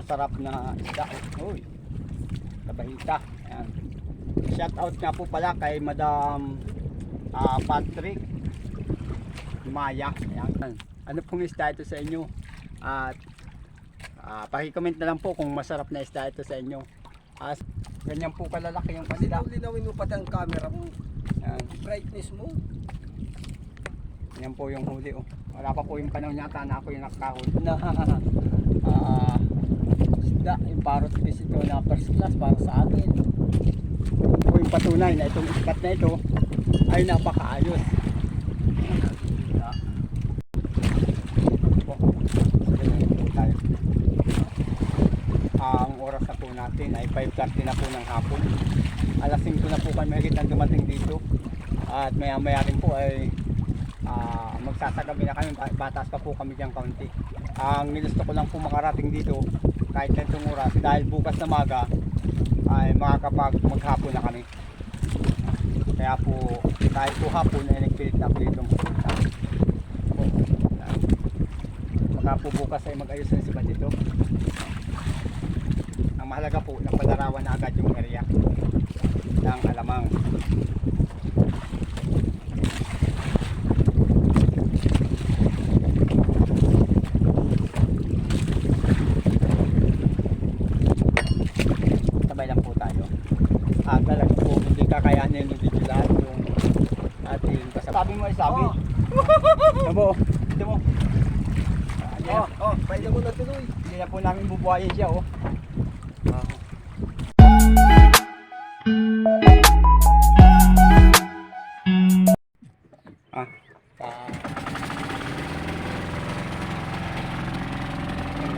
masarap na isda. Uy, kabahita. Ayan. Shout out nga po pala kay Madam Patrick Maya. Ayan. Ano pong isda ito sa inyo? At paki-comment na lang po kung masarap na isda ito sa inyo. Ganyan po kalalaki yung isda. Linawin mo pati ang camera mo. Ayan. Brightness mo. Yan po yung huli. Oh. Wala pa po yung panahon yata na ako yung nakahuli na isda, yung parrot fish ito na first class para sa atin. Po yung patunay na itong iskat na ito ay napakaayos. Ang oras na po natin ay 5:30 na po ng hapon. Alas 5 na po kami mahigit ang dumating dito. At maya maya rin po ay magsasagabi na kami, batas pa po kami dyan kaunti. Ang nilusto ko lang po makarating dito kahit na itong oras dahil bukas na maga ay makakapag maghapon na kami. Kaya po kahit po hapon ay nagpilit na po dito. Baka po bukas ay mag-ayos na si Badito. Ang mahalaga po napadarawan na agad yung area ng Alamang. Talaga po, hindi kakayanin yung video lahat yung ating kasama. Sabi mo ay sabi. Sabo, ito mo. Pwede mo na tuloy. Hindi na po namin bubuhayin siya, oh.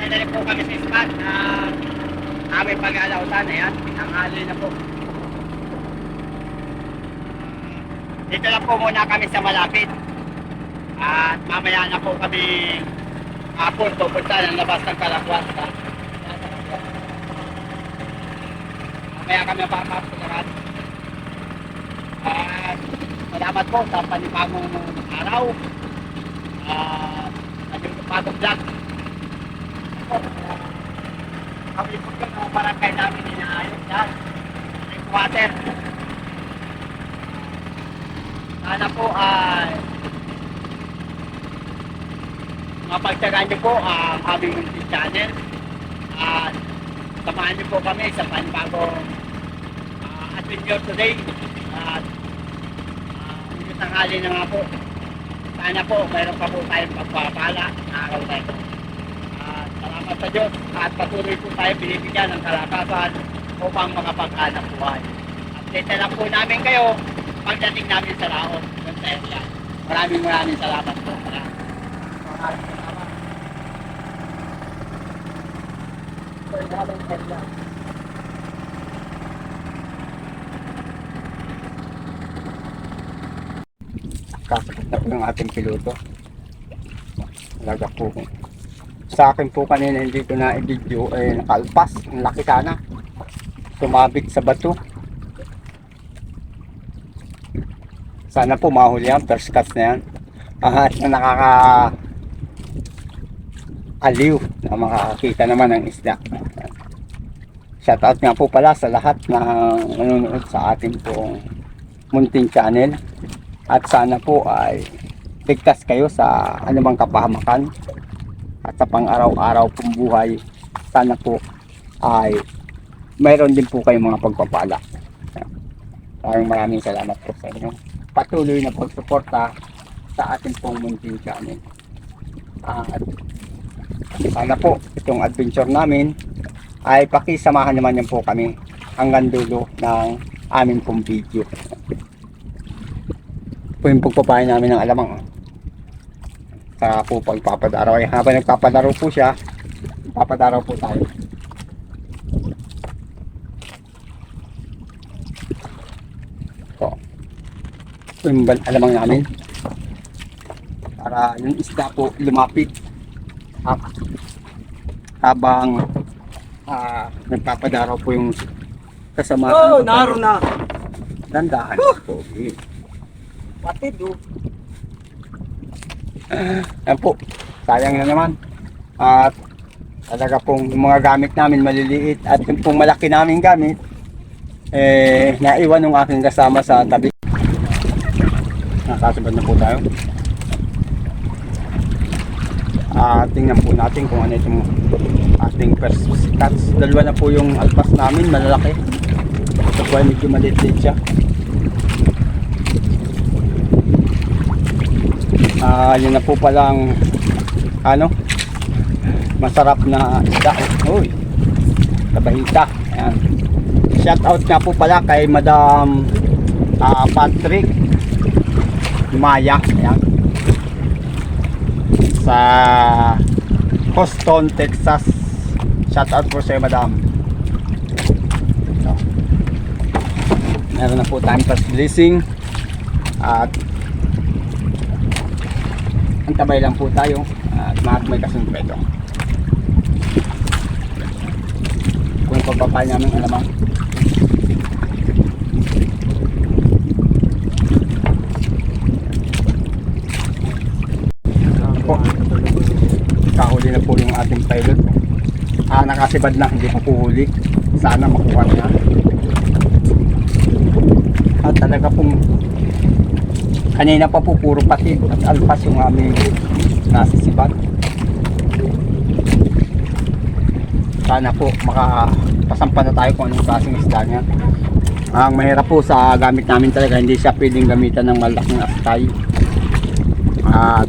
Nandali po kami sa spot na aming pag-alautan. Ayan, pinanghali na po. Dito lang po muna kami sa malapit. At mamaya na po kami hapon pupunta ng labas ng Kalakwas. Mamaya kami papapularan. At salamat po sa panibagong araw. At yung patong vlog. Kami po yung barangay namin inaayos yan. Yung water. Sana po ay mapagtagaan niyo po ang aming YouTube channel at samahan niyo po kami sa panibagong adventure today at yung tanghali na nga po. Sana po mayroon pa po tayong pagpapala na araw na ito. Salamat sa Diyos at patuloy po tayo binibigyan ng kalakasan upang makapag-hanap buhay. At dito lang po namin kayo pagdating namin sa Laos ng Tesla. Maraming salamat po. Maraming salamat. Kakapit na po yung ating piloto. Talaga po. Sa akin po kanina hindi ko na i-video ay nakalpas. Ang laki sana. Sumabit sa bato. Sana po mahuli yan, first catch na yan. At nakaka-aliw na makakakita naman ng isda. Shoutout nga po pala sa lahat na nanonood sa ating pong munting channel. At sana po ay ligtas kayo sa anumang kapahamakan. At sa pang-araw-araw pong buhay, sana po ay mayroon din po kayong mga pagpapala. Maraming salamat po sa inyo. Patuloy na pagsuporta sa ating pong munting channel. At sana po itong adventure namin ay pakisamahan naman niyo po kami hanggang dulo ng aming pong video. Po yung pagpapain namin ng alamang. Sa po pagpapadaraw ay habang nagpapadaraw po siya, papadaraw po tayo. Yung alamang namin para yung isda po lumapit habang nagpapadaraw po yung kasama. Naroon na. Dandahan po. Patid Yan po, sayang na naman. At Talaga pong yung mga gamit namin maliliit at yung pong malaki namin gamit naiwan ng aking kasama sa tabi. Nakasabad na po tayo. Tingnan po natin kung ano itong ating first catch. Dalawa na po yung alpas namin, malalaki. Ito po ay medyo maliit siya. Yun na po palang masarap na isda. Uy, kabahita. Ayan. Shout out nga po pala kay Madam Patrick Maya. Ayan. Sa Houston, Texas. Shout out po sa Madam. So, meron na po tayong first blessing. At antabay lang po tayo. At may kasunpeto. Kung pagpapay namin alamang. Po. Kahuli na po yung ating pilot. Nakasibad na, hindi pa po huli. Sana makuha na. At talaga pong kanina pa po puro pati at alpas yung aming nasisibad. Sana po makapasampa na tayo kung anong klaseng isda niya. Ang mahirap po sa gamit namin talaga, hindi siya pwedeng gamitan ng malaking astay. At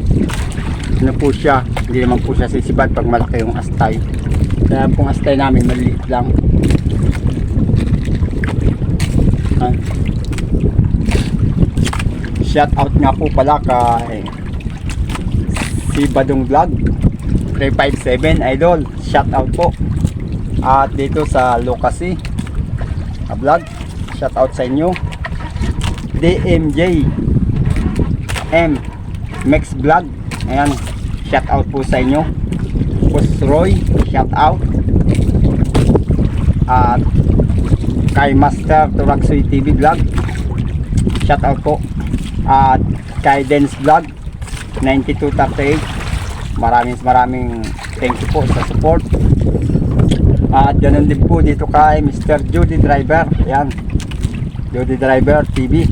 ano po siya, hindi naman po siya sisibad pag malaki yung astay. Kaya pong astay namin maliit lang. Shout out nga po pala kay si Badong Vlog 357 Idol. Shout out po. At dito sa Lucasi Vlog, shout out sa inyo. DMJ M Max Vlog, ayan, shout out po sa inyo. Boss Roy, shout out. At kay Master Turaksoy TV Vlog, shout out po. At kay Dance Vlog 9238, maraming thank you po sa support. At ganun din po dito kay Mr. Judy Driver, ayan, Judy Driver TV.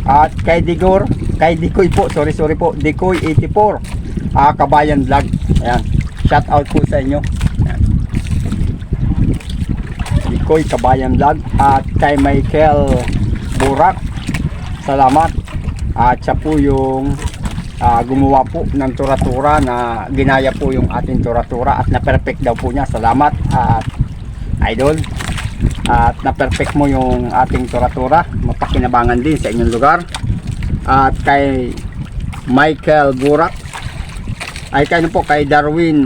At kay Dikoy po, sorry po, Dikoy 84 Kabayan Vlog, ayan, shout out po sa inyo. Ayan. Dikoy Kabayan Vlog. At kay Michael Burak, salamat. At siya po yung gumawa po ng tura-tura na ginaya po yung ating tura-tura at na-perfect daw po niya. Salamat at idol. At na-perfect mo yung ating tura-tura. Mapakinabangan din sa inyong lugar. At kay Michael Burak, ay kay kay Darwin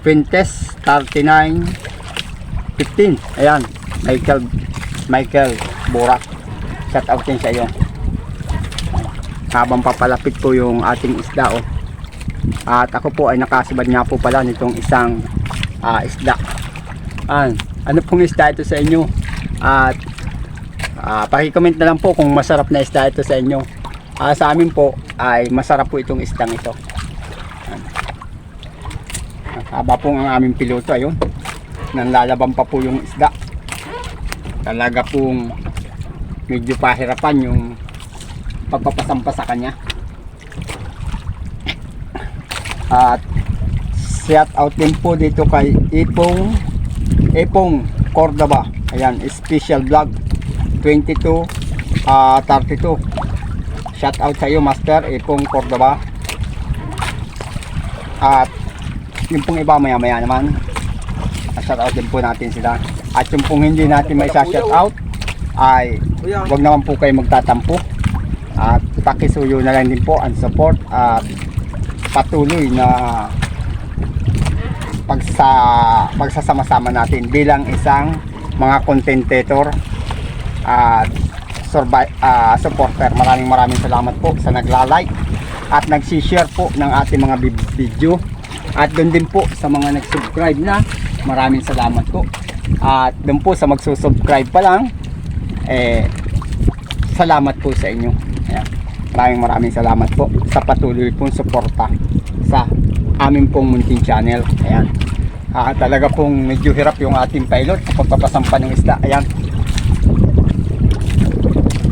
Pintes 3915. Ayan, Michael Burak, shout out din sa iyo. Habang papalapit po yung ating isda, at ako po ay nakasibad nga po pala nitong isang isda. Ano pong isda ito sa inyo? At paki-comment na lang po kung masarap na isda ito sa inyo. Sa amin po ay masarap po itong isdang ito. Haba po ang aming piloto, ayun, nanlalaban pa po yung isda. Talaga pong medyo pahirapan yung pagpapasampa sa kanya. At shout out din po dito kay Ipong Cordova, ayan, special vlog 2232. Shout out sa iyo, Master Ipong Cordova. At yung pong iba maya naman, shout out din po natin sila. At yung pong hindi natin may shout out ay wag naman po kayo magtatampo. At pakisuyo na lang din po ang support at patuloy na pagsasama-sama natin bilang isang mga contentator at supporter. Maraming salamat po sa nagla-like at nag-share po ng ating mga video. At doon din po sa mga nag-subscribe na, maraming salamat po. At doon po sa magsusubscribe pa lang, salamat po sa inyo. Ayan. Maraming salamat po sa patuloy pong suporta sa aming pong munting channel. Ayan. Talaga pong medyo hirap yung ating pilot sa pagpapasampa ng isda. Ayan.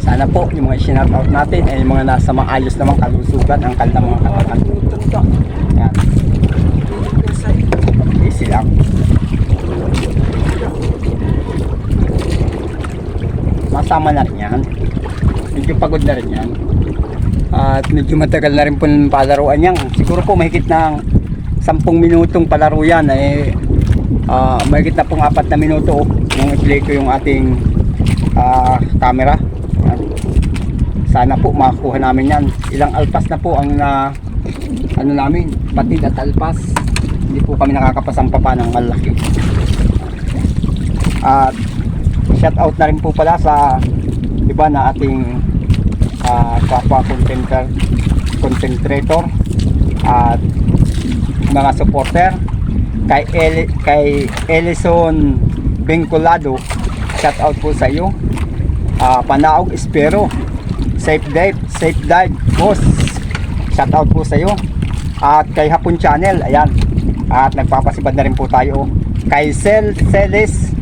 Sana po yung mga shout out natin ay yung mga nasa maayos namang kalusugan ang kanilang mga katawan. Ayan. Easy lang. Masama na rin yan. Medyo pagod na rin yan. At medyo matagal na rin po ng palaruan yan. Siguro po mahigit ng 10 minutong palaro yan. Mahigit na pong 4 na minuto nung i-play ko yung ating camera. Yan. Sana po makakuha namin yan. Ilang alpas na po ang ano namin, batid at alpas. Hindi po kami nakakapasampa pa ng malaki. At shout out na rin po pala sa iba na ating kapwa concentrator at mga supporter. Kay Ellison Bencolado, shout out po sa iyo. Panaog Espero, safe dive boss, shout out po sa iyo. At kay Hapon Channel, ayan, at nagpapasibad na rin po tayo kay Celis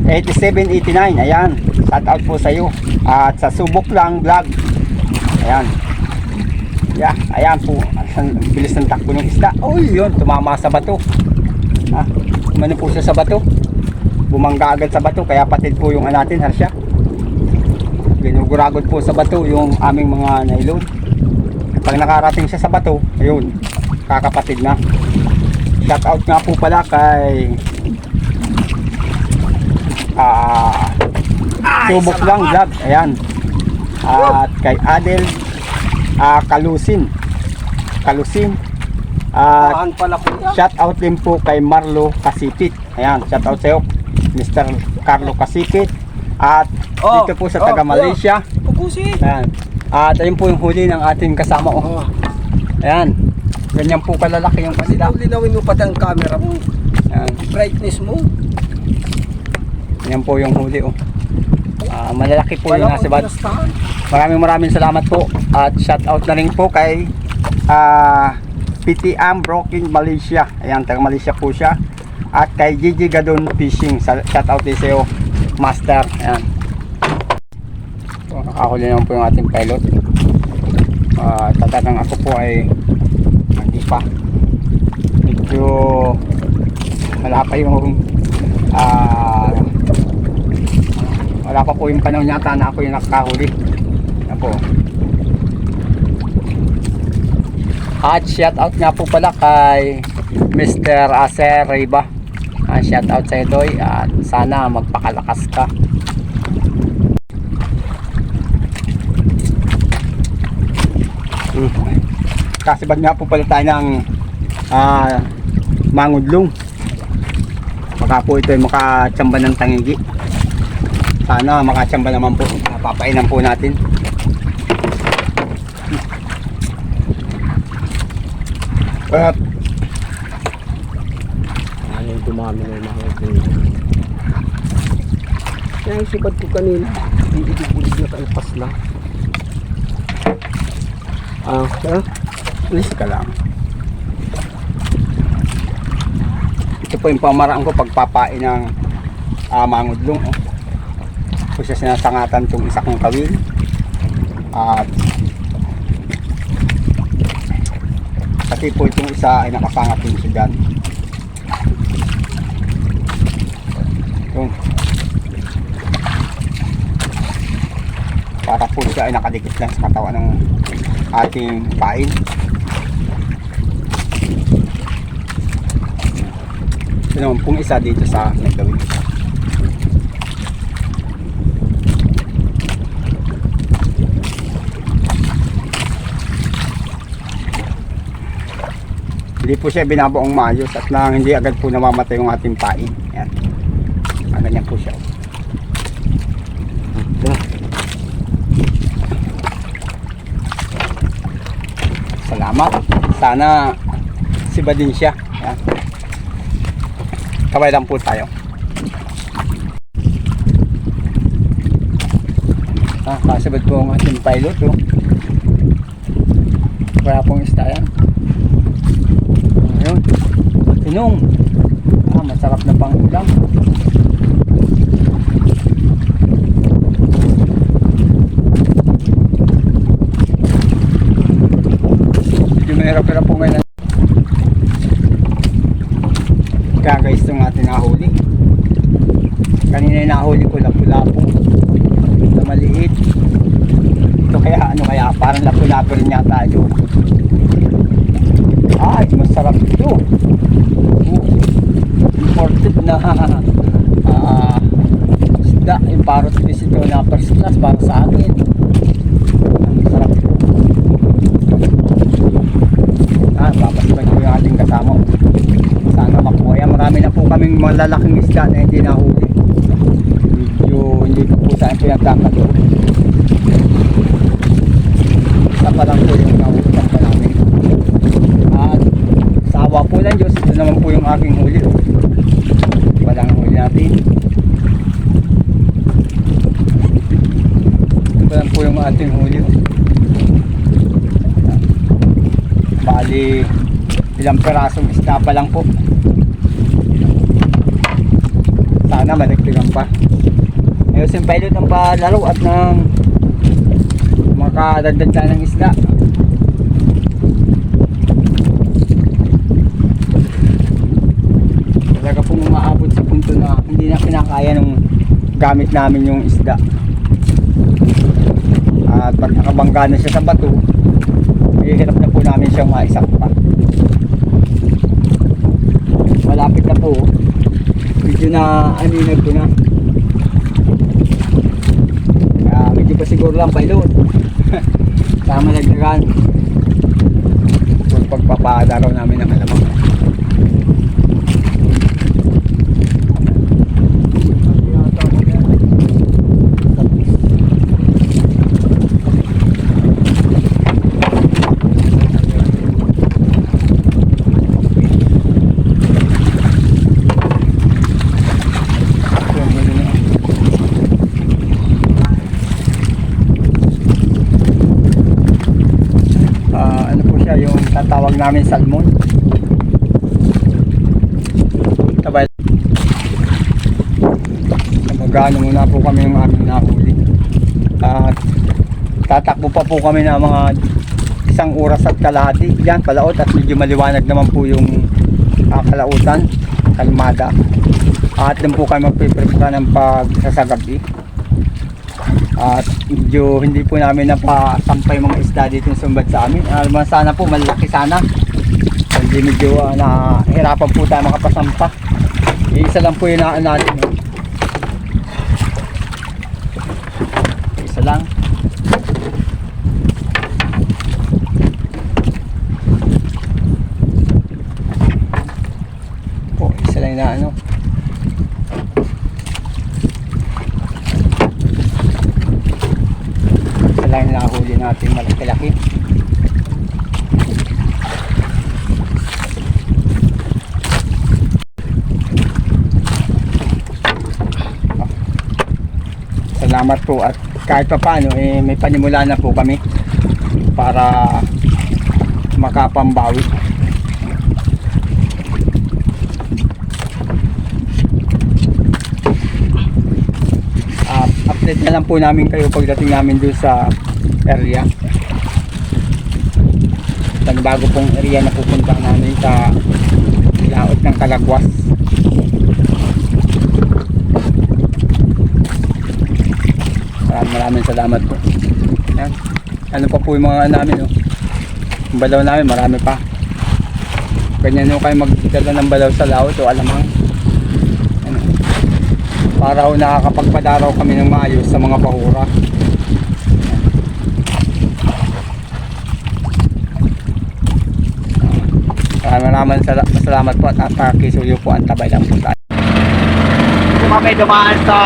8789, ayan, shout out po sa iyo. At sa Subok Lang Vlog, ayan, yeah, ayan po, ang bilis ng takbo ng isda. Uy, yun, tumama sa bato. Umano po siya sa bato, bumangga agad sa bato, kaya patid po yung natin, harsya. Ginuguragod po sa bato yung aming mga nylon. Pag nakarating siya sa bato, ayun, kakapatid na. Shout out nga po pala kay Subok Lang Vlog, ayan, at kay Adel Kalusin, at shout out din po kay Marlo Kasipit, ayan, shout out sa iyo Mr. Carlo Kasipit. At dito po sa taga Malaysia, ayan, at ayun po yung huli ng ating kasama, ayan, ganyan po kalalaki yung pasila. Linawin mo pa ang camera mo, ayan, brightness mo. yan po yung huli, malalaki po yung nasa bat. Maraming salamat po, at shout out na rin po kay PTM Broking Malaysia, ayan, taga Malaysia po siya. At kay Gigi Gadon Fishing, shout out din sa iyo master, ayan. So, nakahuli naman po yung ating pilot. Talagang ako po ay hindi pa, medyo wala pa yung wala pa po yung panahon yata na ako yung nakakahuli. Yan po. At shout out nga po pala kay Mr. Acer Riba. Shout out sa Edoy, at sana magpakalakas ka. Kasibad nga po pala tayo ng mangudlong. Baka po ito ay makatsamba ng tangigi. Sana makatsamba naman po. Papainan po natin. At Anong dumami na yung mga ito. Kaya yung sibad ko kanina, iilig-ilig na kalpas lang. alis ka lang. Ito po yung pamaraan ko pagpapain ng mangudlong. Ito siya sinasangatan itong isa kong kawil. At pati po itong isa ay nakapangat din siya dyan. Yun. Para po siya ay nakadikit lang sa katawan ng ating pain. Ito naman pong isa dito sa nagawin. Hindi po siya binabuong maayos at lang hindi agad po namamatay yung ating pain. Ayan. Ganyan po siya. Ito. Salamat. Sana siba din siya. Ayan. Kaway lang po tayo. Kasabad po ang ating pilot. Kaya pong isda yan. Ayun. Tinong. masarap na pang ulam. Medyo mahirap-hirap po ngayon. Kaya guys, itong ating nahuli. Kanina yung nahuli ko lapu-lapu na maliit. Ito kaya ano kaya, parang lapu-lapu rin yata yun. Ay, masarap ito. Imported na isda, yung parot fish ito na first class para sa akin. Ang sarap ito. Papasipan ko yung ating kasama. Sana makuha yan. Marami na po kaming malalaking isda na hindi nahuli. Medyo hindi pa po saan pinagkakalo. Isa pa lang po yung nahulitan pa namin. At sa awa po ng Diyos, ito naman po yung aking huli. Walang huli natin. Ito lang po yung ating huli. Bali, ilang perasong isda pa lang po. Sana malagpigan pa. Ayos yung pilot ng palaro at ng makadagdag na ng isda. Talaga pong umaabot sa punto na hindi na kinakaya nung gamit namin yung isda. At pag nakabangga na siya sa bato, hirap na po namin siyang maisakpa. Malapit na po. Medyo na aninag ko na. Kaya medyo pa siguro lang pilot. Tama nagdagan. Pagpapadaraw namin ng alamang. Tatawag namin salmon. Tabay. Magano muna po kami ng aming nahuli. At tatakbo pa po kami ng mga 1 oras at kalahati. Yan, palaot at medyo maliwanag naman po yung kalautan, kalmada. At doon po kami magpiprepara ng pagsasagabi. At medyo hindi po namin napasampay mga isda dito sumbad sa amin. Sana po malaki sana. Hindi medyo nahirapan po tayo makapasampa. Isa lang po yung naan natin. Isa lang. Isa lang yung naan. Lang nahuli natin malaki-laki. Salamat po at kahit pa paano may panimula na po kami para makapambawi. Update na lang po namin kayo pagdating namin doon sa area. Bago pong area na pupunta namin sa laot ng Kalagwas. Maraming salamat po. Yan. Ano pa po yung mga namin yung balaw namin marami pa. Ganyan kayo magdala ng balaw sa laot o alamang. Para nakakapagpadaraw kami ng maayos sa mga bahura. Maraming salamat po at kisuyo po ang tabay lang po tayo. Ito kami dumaan sa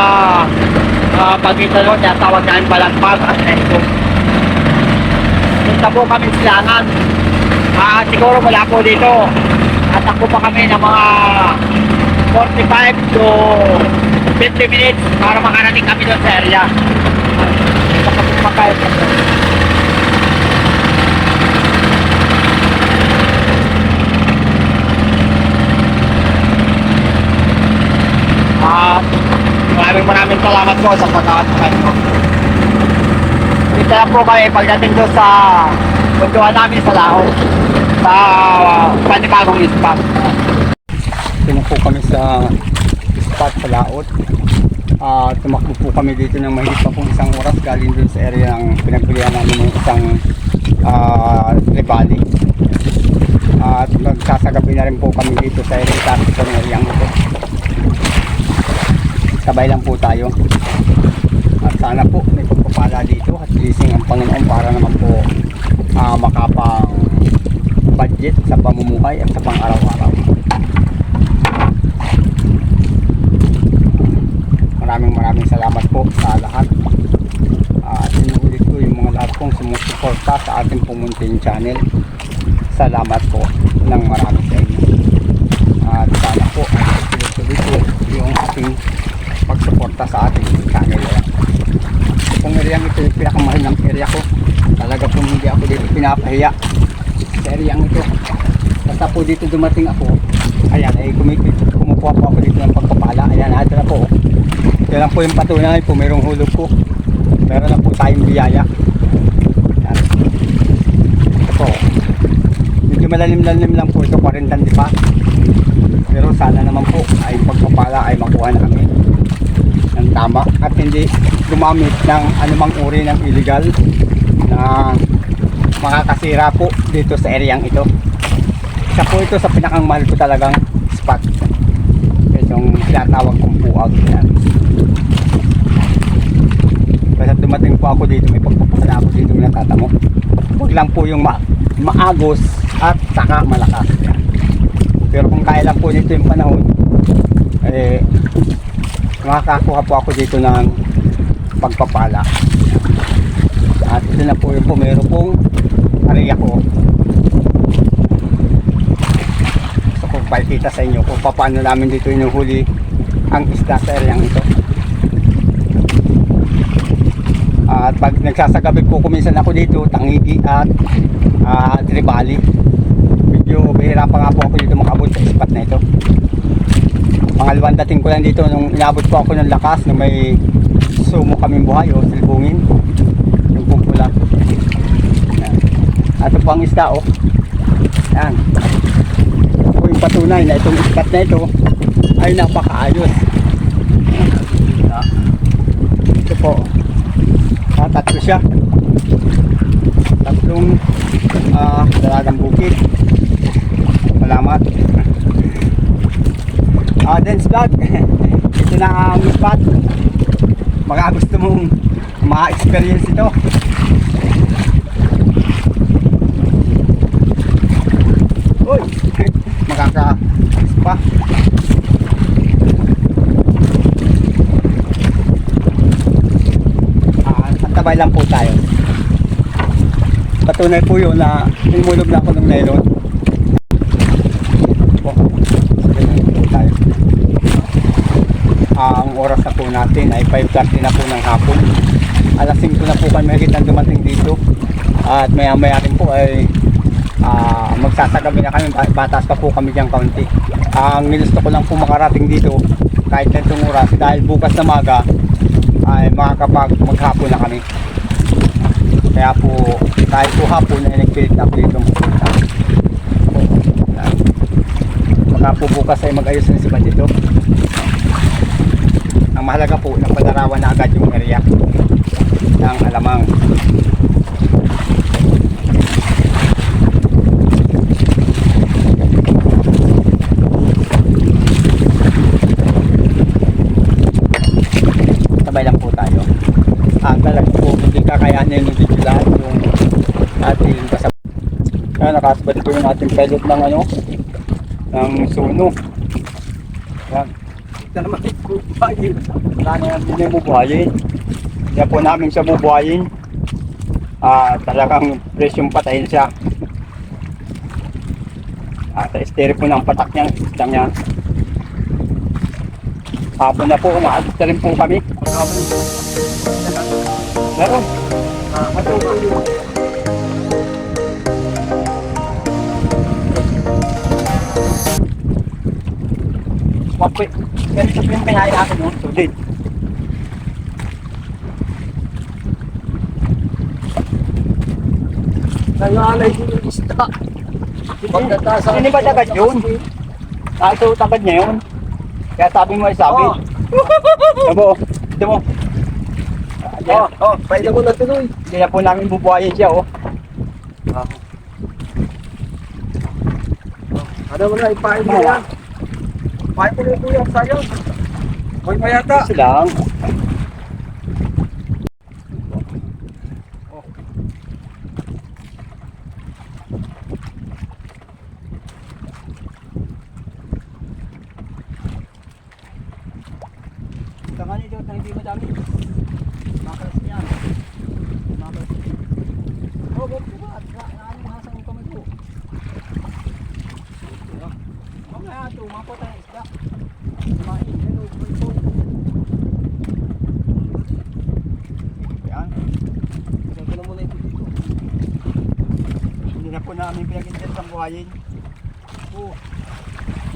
pagitan mo, tawag namin Balagpag at Nesco. Punta po kami silangan. Siguro mula po dito tatakbo pa kami ng mga 45 to 20 minutes para makarating kami doon sa area. Makapagpakain kami. maraming salamat po sa pagkakataon nyo. Dito lang po kami pagdating doon sa puntuan namin sa Laos. Sa panibagong spot. Dito po kami sa spot sa Laos. Tumakbo po kami dito ng mahigit pa pong isang oras galing dun sa area ng pinagpulihan namin ng isang tribali. At magsasagabi na rin po kami dito sa area sa area ito. Sabay lang po tayo. At sana po may pagpapala dito at blessing ang Panginoon para naman po makapang budget sa pamumuhay at sa pang-araw-araw. Maraming salamat po sa lahat. Sinuulit ko yung mga lahat pong sumusuporta sa ating Pumuntin channel. Salamat po ng marami sa inyo. At sana po tuloy-tuloy po yung ating pagsuporta sa ating channel. Itong area ito yung pinakamahal ng area ko. Talaga po hindi ako dito pinapahiya sa area ito. Basta po dito dumating ako, ayan ay kumukuha po ako dito ng pagpapala. Ayan, ito na po. Yan po yung patunay po, mayroong hulog po. Meron na po tayong biyaya. Yan. Ito po. Medyo malalim-lalim lang po ito, 40 di pa. Pero sana naman po ay pagpapala ay makuha namin ng tama at hindi gumamit ng anumang uri ng illegal na makakasira po dito sa areang ito. Isa po ito sa pinakang mahal ko talagang spot. Itong tinatawag kong puag. Yan. Basta dumating po ako dito, may pagpapala ako dito na natatamo. Huwag lang po yung maagos at saka malakas. Yan. Pero kung kaya lang po dito yung panahon, makakakuha po ako dito ng pagpapala. At ito na po yung pumero pong area ko. Gusto ko pakita sa inyo kung paano namin dito inuhuli ang isda sa area ito. At pag nagsasagabi po kuminsan ako dito, Tangigi at Tribali. Medyo bihira pa nga po ako dito makabot sa spot na ito. Pangalawang dating ko lang dito nung inabot po ako ng lakas na may sumo kaming buhay o silbungin. Yung pula. At ito po ang isda o. Yan. Ito po yung patunay na itong spot na ito ay napakaayos. Ito po. Tatlo siya. Tatlong dalagang bukid. Salamat. Dance vlog. Ito na ang spot. Baka gusto mong ma-experience ito. Uy! Makaka-spa. Sabay lang po tayo. Patunay po yun na inulog na ako ng nylon. Sabay lang po tayo. Ang oras na po natin ay 5:30 na po ng hapon. Alas 5 na po kami magiging dumating dito. At maya maya rin po ay magsasagabi na kami. Batas pa po kami diyang kaunti. Ang nilusto ko lang po makarating dito kahit na itong oras dahil bukas na maga ay makakapag maghapon na kami. Kaya po kahit po hapon ay nagpilit na po dito magpunta. Baka po bukas ay mag-ayos na si Bandito. Ang mahalaga po napadarawan na agad yung area ng alamang. Sabay lang po tayo. Talaga po hindi kakayanin yung video lahat yung ating kasabay. Nakasabay po yung ating pellet ng ng suno. Yan. Ito naman bubuhayin. Wala na yan din yung bubuhayin. Hindi po namin siya bubuhayin. Talagang presyong patayin siya. Esteri po ng patak niya. Isang niya. Hapon na po, umaalis na rin po kami. Meron. Matuloy yun. Mapit. Pero sabihin kaya ako mo, sulit. Nangangalay din yung isda. Pagkatasa. Hindi ba tagad yun? Ito tagad niya yun. Kaya sabi mo ay sabi. Oh. Ito mo. Pwede mo na tuloy. Hindi na po namin bubuhayin siya, oh. Ano mo na, ipahin mo yan. Ipahin mo na kuya, sayang. Hoy pa yata. Kasi lang. Tangan nito, hindi madami. Makalas yan. Makalas yan. Oh, huwag ko ba? Naan yung hasang yung kamay ko. Huwag nga ito, mapot ang isda. Kumain, yan o, bulbog. Yan. Saan ko na muna ito dito. Hindi na po namin pinag-interest ang buhayin. Oh,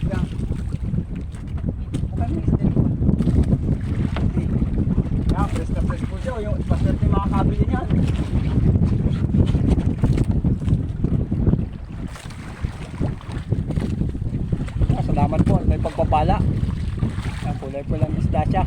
Yan. Huwag kami isda dito. Yan, press na press po siya. Yung basta yung mga kabili niyan. Salamat po, may pagpapala. Ang kulay po lang isda siya.